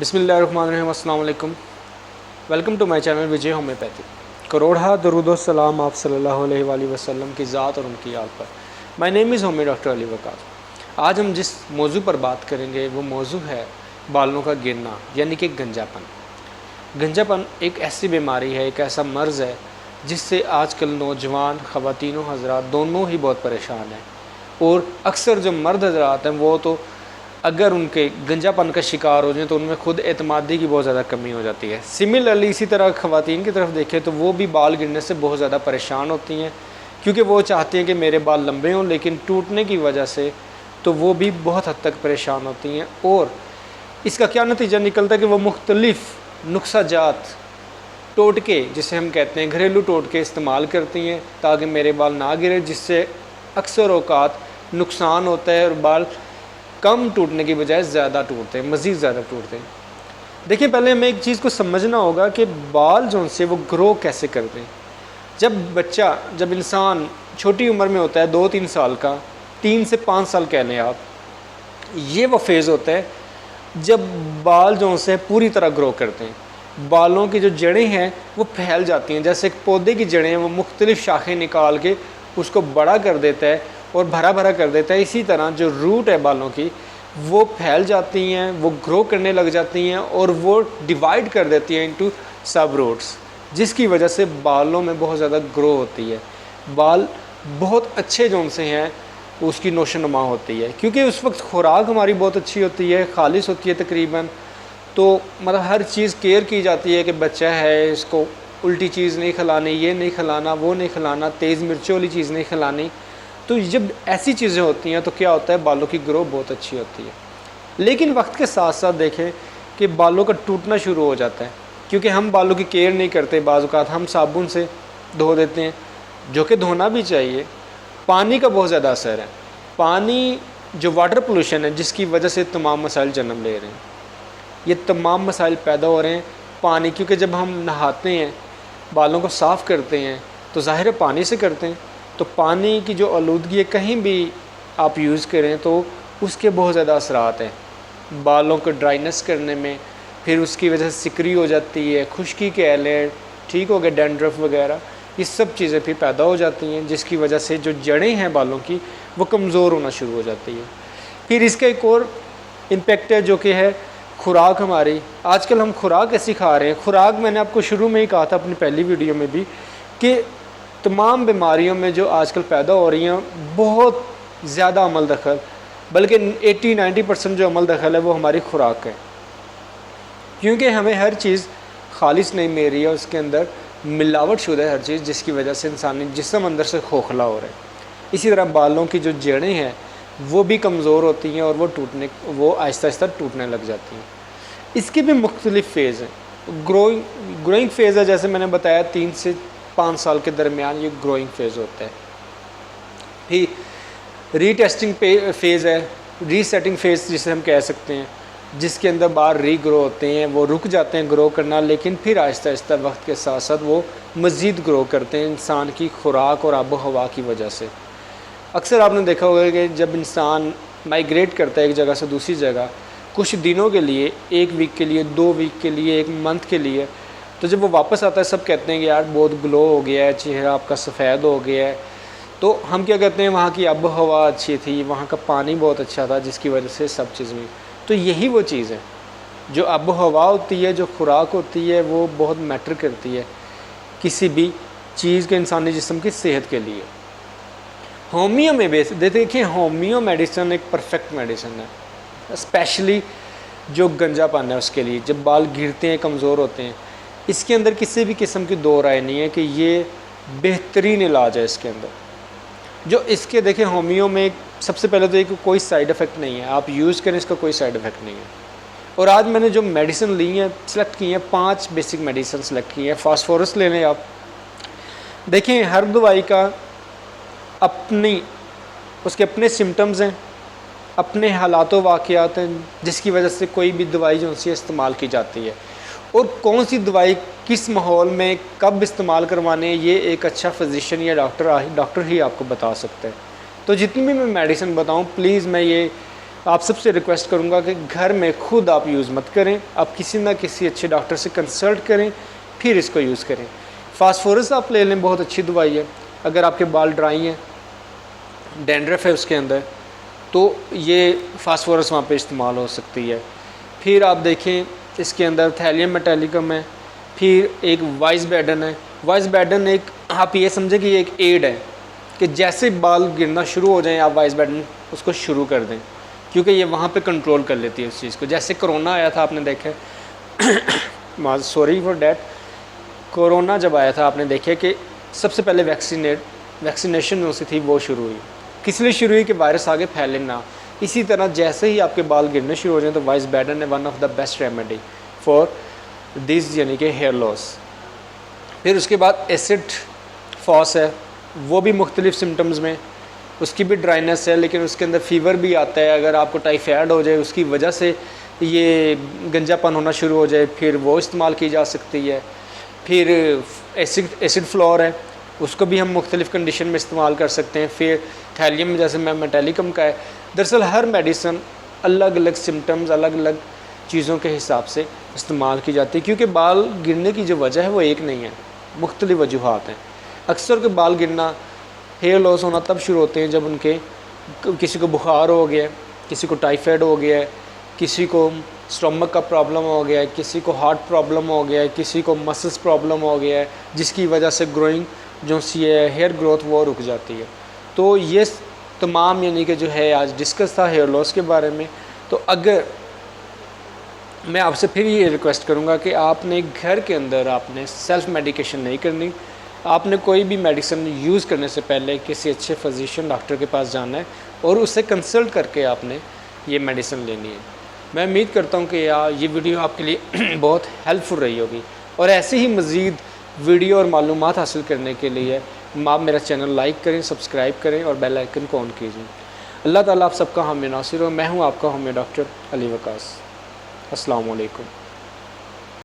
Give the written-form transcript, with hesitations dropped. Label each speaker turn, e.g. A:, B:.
A: बिस्मिल्लाहिर्रहमानिर्रहीम, अस्सलाम वालेकुम। Welcome to my channel Vijay homeopathy. करोड़ा दरूद सलाम आप सल्लल्लाहु अलैहि वसल्लम की ज़ात और उनकी आल पर। My name is homeo doctor Ali Waqas. आज हम जिस मौजू पर बात करेंगे वो मौजू है बालों का गिरना यानी कि गंजापन। गंजापन एक ऐसी बीमारी है, एक ऐसा मर्ज़ है जिससे आजकल नौजवान ख़वातीन हज़रात दोनों ही बहुत परेशान हैं। और अक्सर जो मर्द हज़रात हैं वो तो अगर उनके गंजापन का शिकार हो जाए तो उनमें खुद एतमादी की बहुत ज़्यादा कमी हो जाती है। सिमिलरली इसी तरह ख़वातीन की तरफ देखें तो वो भी बाल गिरने से बहुत ज़्यादा परेशान होती हैं, क्योंकि वो चाहती हैं कि मेरे बाल लंबे हों, लेकिन टूटने की वजह से तो वो भी बहुत हद तक परेशान होती हैं। और इसका क्या नतीजा निकलता है कि वो मुख्तलिफ़ नुस्ख़ाजात टोटके, जिसे हम कहते हैं घरेलू टोटके, इस्तेमाल करती हैं ताकि मेरे बाल ना गिरे, जिससे अक्सर औक़ात नुकसान होता है और बाल कम टूटने की बजाय ज़्यादा टूटते हैं, मज़ीद ज़्यादा टूटते हैं। देखिए, पहले हमें एक चीज़ को समझना होगा कि बाल जो से वो ग्रो कैसे करते हैं। जब इंसान छोटी उम्र में होता है, 2-3 साल का, 3 से 5 साल कह लें आप, ये वो फेज़ होता है जब बाल जो से पूरी तरह ग्रो करते हैं। बालों की जो जड़ें हैं वो फैल जाती हैं, जैसे एक पौधे की जड़ें हैं वो मुख्तलिफ़ शाखें निकाल के उसको बड़ा कर देता है और भरा भरा कर देता है। इसी तरह जो रूट है बालों की वो फैल जाती हैं, वो ग्रो करने लग जाती हैं और वो डिवाइड कर देती हैं इनटू सब रूट्स, जिसकी वजह से बालों में बहुत ज़्यादा ग्रो होती है। बाल बहुत अच्छे जो से हैं उसकी नोशोनुमा होती है, क्योंकि उस वक्त खुराक हमारी बहुत अच्छी होती है, खालिश होती है तकरीबन। तो मतलब हर चीज़ केयर की जाती है कि बच्चा है, इसको उल्टी चीज़ नहीं खिलानी, ये नहीं खिलाना, वो नहीं खिलाना, तेज़ मिर्चों वाली चीज़ नहीं खिलानी। तो जब ऐसी चीज़ें होती हैं तो क्या होता है, बालों की ग्रो बहुत अच्छी होती है। लेकिन वक्त के साथ साथ देखें कि बालों का टूटना शुरू हो जाता है, क्योंकि हम बालों की केयर नहीं करते। बाज़ औक़ात हम साबुन से धो देते हैं, जो कि धोना भी चाहिए। पानी का बहुत ज़्यादा असर है। पानी जो वाटर पोल्यूशन है, जिसकी वजह से तमाम मसाइल जन्म ले रहे हैं, ये तमाम मसाइल पैदा हो रहे हैं पानी। क्योंकि जब हम नहाते हैं, बालों को साफ़ करते हैं, तो ज़ाहिर है पानी से करते हैं। तो पानी की जो आलूदगी है, कहीं भी आप यूज़ करें तो उसके बहुत ज़्यादा असरात हैं बालों को ड्राइनेस करने में। फिर उसकी वजह से सिकरी हो जाती है, खुश्की कह लें, ठीक हो गए, डैंड्रफ वगैरह, ये सब चीज़ें फिर पैदा हो जाती हैं, जिसकी वजह से जो जड़ें हैं बालों की वो कमज़ोर होना शुरू हो जाती है। फिर इसका एक और इम्पेक्ट है जो कि है खुराक हमारी। आजकल हम खुराक ऐसी खा रहे हैं। खुराक मैंने आपको शुरू में ही कहा था अपनी पहली वीडियो में भी कि तमाम बीमारियों में जो आजकल पैदा हो रही हैं बहुत ज़्यादा अमल दखल, बल्कि 80-90% जो अमल दखल है वो हमारी खुराक है, क्योंकि हमें हर चीज़ खालिश नहीं मिल रही है, उसके अंदर मिलावट शुदा है हर चीज़, जिसकी वजह से इंसानी जिस्म अंदर से खोखला हो रहा है। इसी तरह बालों की जो जड़ें हैं वो भी कमज़ोर होती हैं और वो आहिस्ता आहिस्ता टूटने लग जाती हैं। इसके भी मुख्तलिफ़ फ़ेज़ हैं। ग्रोइंग फ़ेज़ है, जैसे मैंने बताया 3 से 5 साल के दरमियान ये ग्रोइंग फेज़ होता है। फिर रीटेस्टिंग फेज़ है, रीसेटिंग फेज़ जिसे हम कह सकते हैं, जिसके अंदर बाल रीग्रो होते हैं, वो रुक जाते हैं ग्रो करना, लेकिन फिर आहिस्ता आहिस्ता वक्त के साथ साथ वो मज़ीद ग्रो करते हैं इंसान की खुराक और आबो हवा की वजह से। अक्सर आपने देखा होगा कि जब इंसान माइग्रेट करता है एक जगह से दूसरी जगह कुछ दिनों के लिए, 1 वीक के लिए, 2 वीक के लिए, 1 मंथ के लिए, तो जब वो वापस आता है सब कहते हैं कि यार बहुत ग्लो हो गया है, चेहरा आपका सफ़ेद हो गया है। तो हम क्या कहते हैं, वहाँ की आबो हवा अच्छी थी, वहाँ का पानी बहुत अच्छा था, जिसकी वजह से सब चीज़ हुई। तो यही वो चीज़ है, जो आबो हवा होती है, जो खुराक होती है, वो बहुत मैटर करती है किसी भी चीज़ के, इंसानी जिस्म की सेहत के लिए। होमियो में देखिए, होमियो मेडिसिन एक परफेक्ट मेडिसिन है, स्पेशली जो गंजापन है उसके लिए। जब बाल गिरते हैं, कमज़ोर होते हैं, इसके अंदर किसी भी किस्म की दो राय नहीं है कि ये बेहतरीन इलाज है। इसके अंदर जो इसके देखें, होमियो में सबसे पहले तो एक कोई साइड इफ़ेक्ट नहीं है, आप यूज़ करें, इसका कोई साइड इफ़ेक्ट नहीं है। और आज मैंने जो मेडिसिन ली हैं, सेलेक्ट की हैं, 5 बेसिक मेडिसिन सेलेक्ट की हैं। फास्फोरस ले लें आप, देखें हर दवाई का उसके अपने सिम्टम्स हैं, अपने हालात वाक़यात हैं, जिसकी वजह से कोई भी दवाई जो सी इस्तेमाल की जाती है, और कौन सी दवाई किस माहौल में कब इस्तेमाल करवाने हैं, ये एक अच्छा फिजिशियन या डॉक्टर ही आपको बता सकते हैं। तो जितनी भी मैं मेडिसिन बताऊं, प्लीज़ मैं ये आप सबसे रिक्वेस्ट करूँगा कि घर में खुद आप यूज़ मत करें, आप किसी ना किसी अच्छे डॉक्टर से कंसल्ट करें फिर इसको यूज़ करें। फास्फोरस आप ले लें, बहुत अच्छी दवाई है। अगर आपके बाल ड्राई हैं, डैंड्रफ है उसके अंदर, तो ये फास्फोरस वहाँ पे इस्तेमाल हो सकती है। फिर आप देखें इसके अंदर थैलियम मेटालिकम है, फिर एक वाइस बैडन है। वाइस बैडन एक, आप ये समझें कि ये एक एड है कि जैसे बाल गिरना शुरू हो जाएं आप वाइस बैडन उसको शुरू कर दें, क्योंकि ये वहाँ पे कंट्रोल कर लेती है उस चीज़ को। जैसे कोरोना आया था, आपने देखा सॉरी फॉर डैट, कोरोना जब आया था आपने देखा कि सबसे पहले वैक्सीनेशन जो सी थी वो शुरू हुई। किस लिए शुरू हुई? कि वायरस आगे फैले ना। इसी तरह जैसे ही आपके बाल गिरने शुरू हो जाएं तो वाइस बैडन है one of the best remedy for this, यानी कि हेयर लॉस। फिर उसके बाद एसिड फॉस है, वो भी मुख्तलिफ सिम्टम्स में, उसकी भी ड्राइनेस है, लेकिन उसके अंदर फ़ीवर भी आता है। अगर आपको टाइफाइड हो जाए उसकी वजह से ये गंजापन होना शुरू हो जाए, फिर वो इस्तेमाल की जा सकती है। फिर एसिड फ्लोर है, उसको भी हम मुख्तलिफ़ कंडीशन में इस्तेमाल कर सकते हैं। फिर थैलियम जैसे मेटालिकम का है। दरअसल हर मेडिसन अलग अलग सिम्टम्स, अलग अलग चीज़ों के हिसाब से इस्तेमाल की जाती है, क्योंकि बाल गिरने की जो वजह है वो एक नहीं है, मुख्तलिफ़ वजूहात हैं। अक्सर के बाल गिरना, हेयर लॉस होना तब शुरू होते हैं जब उनके किसी को बुखार हो गया है, किसी को टाइफाइड हो गया है, किसी को स्टमक का प्रॉब्लम हो गया है, किसी को हार्ट प्रॉब्लम हो गया है, किसी को मसल्स प्रॉब्लम हो गया है, जिसकी वजह से ग्रोइंग जो सी है हेयर ग्रोथ वो रुक जाती है। तो ये तमाम यानी कि जो है आज डिस्कस था हेयर लॉस के बारे में। तो अगर मैं आपसे फिर ये रिक्वेस्ट करूँगा कि आपने घर के अंदर आपने सेल्फ़ मेडिकेशन नहीं करनी। आपने कोई भी मेडिसिन यूज़ करने से पहले किसी अच्छे फिजिशियन डॉक्टर के पास जाना है और उससे कंसल्ट करके आपने ये मेडिसिन लेनी है। मैं उम्मीद करता हूँ कि ये वीडियो आपके लिए बहुत हेल्पफुल रही होगी, और ऐसे ही मज़ीद वीडियो और मालूमात हासिल करने के लिए आप मेरा चैनल लाइक करें, सब्सक्राइब करें और बेल आइकन को ऑन कीजिए। अल्लाह ताला आप सबका हामी नासिर हो। मैं हूँ आपका हामी डॉक्टर अली वकास। अस्सलाम वालेकुम।